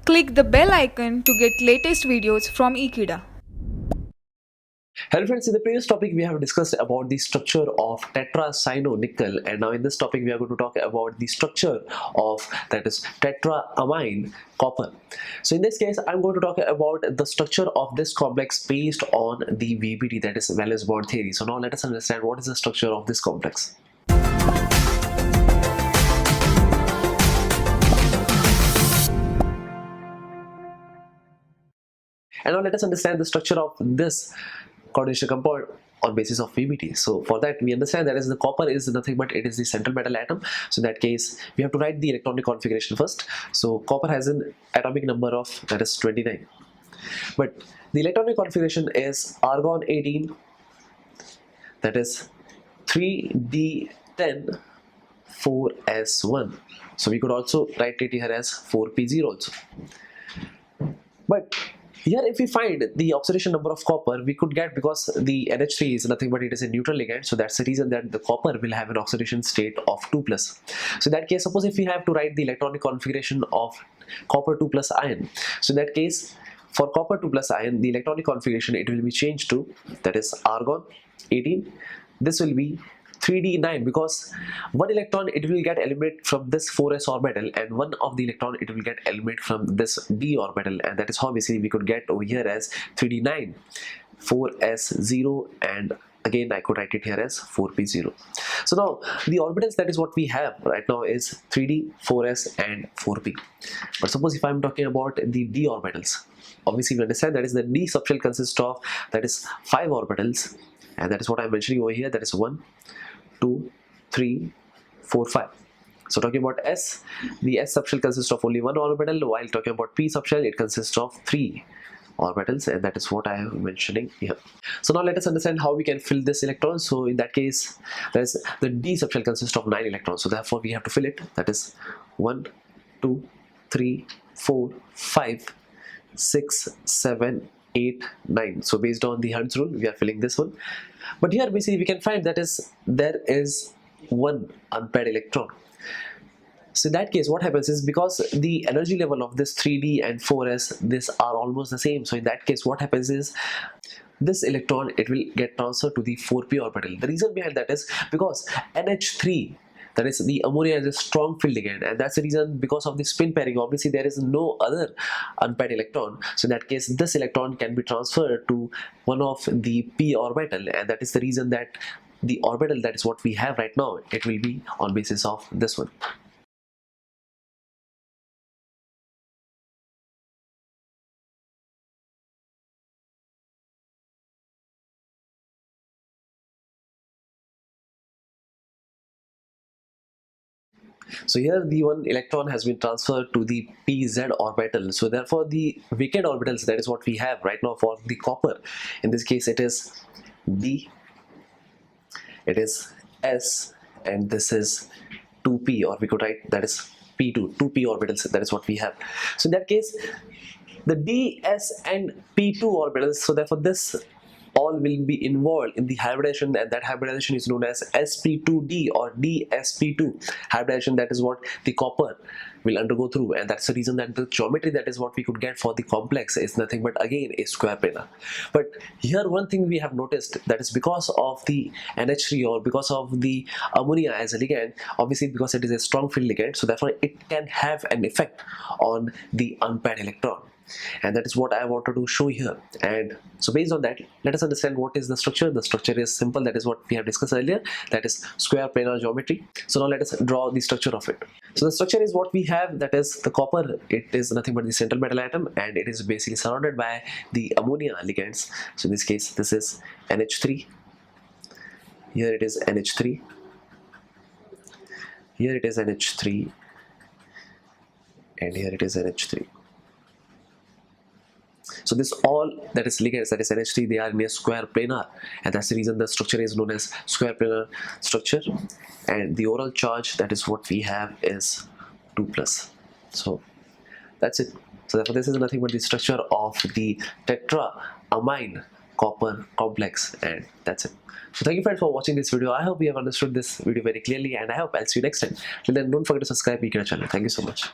Click the bell icon to get latest videos from Ekeeda. Hello friends, in the previous topic we have discussed about the structure of tetracyanonickel, and now in this topic we are going to talk about the structure of that is tetraamine copper. So in this case I'm going to talk about the structure of this complex based on the VBT, that is valence bond theory. So now let us understand what is the structure of this complex. And now let us understand the structure of this coordination compound on basis of VBT. So for that we understand that is the copper is nothing but it is the central metal atom. So in that case we have to write the electronic configuration first. So copper has an atomic number of that is 29. But the electronic configuration is argon 18, that is 3d10 4s1. So we could also write it here as 4p0 also. But here if we find the oxidation number of copper, we could get, because the NH3 is nothing but it is a neutral ligand, so that's the reason that the copper will have an oxidation state of 2+. So in that case, suppose if we have to write the electronic configuration of copper 2+ ion, so in that case for copper 2+ ion the electronic configuration it will be changed to that is argon 18. This will be 3d9 because one electron it will get eliminated from this 4s orbital and one of the electron it will get eliminated from this d orbital, and that is how basically we could get over here as 3d9 4s0, and again I could write it here as 4p0. So now the orbitals that is what we have right now is 3d 4s and 4p. But suppose if I'm talking about the d orbitals, obviously we understand that is the d subshell consists of that is 5 orbitals, and that is what I'm mentioning over here, that is 1 2 3 4 5. So talking about S, the S subshell consists of only 1 orbital, while talking about P subshell it consists of 3 orbitals, and that is what I am mentioning here. So now let us understand how we can fill this electron. So in that case there's the D subshell consists of 9 electrons, so therefore we have to fill it, that is 1 2 3 4 5 6 7 8 9. So based on the Hund's rule we are filling this one. But here basically we can find that is there is one unpaired electron. So in that case what happens is, because the energy level of this 3d and 4s this are almost the same, so in that case what happens is this electron it will get transferred to the 4p orbital. The reason behind that is because NH3, that is the ammonia, is a strong field ligand, and that's the reason because of the spin pairing obviously there is no other unpaired electron. So in that case this electron can be transferred to one of the p orbital, and that is the reason that the orbital that is what we have right now it will be on basis of this one. So here the one electron has been transferred to the pz orbital, so therefore the vacant orbitals that is what we have right now for the copper, in this case it is d, it is s, and this is 2p, or we could write that is p2, 2p orbitals, that is what we have. So in that case the d, s and p2 orbitals, so therefore this all will be involved in the hybridization, and that hybridization is known as sp2d or dsp2 hybridization. That is what the copper will undergo through, and that's the reason that the geometry that is what we could get for the complex is nothing but again a square planar. But here one thing we have noticed, that is because of the NH3 or because of the ammonia as a ligand, obviously because it is a strong field ligand, so therefore it can have an effect on the unpaired electron. And that is what I wanted to show here. And so based on that, let us understand what is the structure. The structure is simple, that is what we have discussed earlier, that is square planar geometry. So now let us draw the structure of it. So the structure is what we have, that is the copper, it is nothing but the central metal atom, and it is basically surrounded by the ammonia ligands. So in this case this is NH3, here it is NH3, here it is NH3, and here it is NH3. So this all that is ligands, that is NH3, they are in a square planar, and that's the reason the structure is known as square planar structure. And the overall charge that is what we have is 2+. So that's it. So therefore this is nothing but the structure of the tetraamine copper complex, and that's it. So thank you friends for watching this video. I hope you have understood this video very clearly, and I hope I'll see you next time. Till then, don't forget to subscribe to Ekeeda channel. Thank you so much.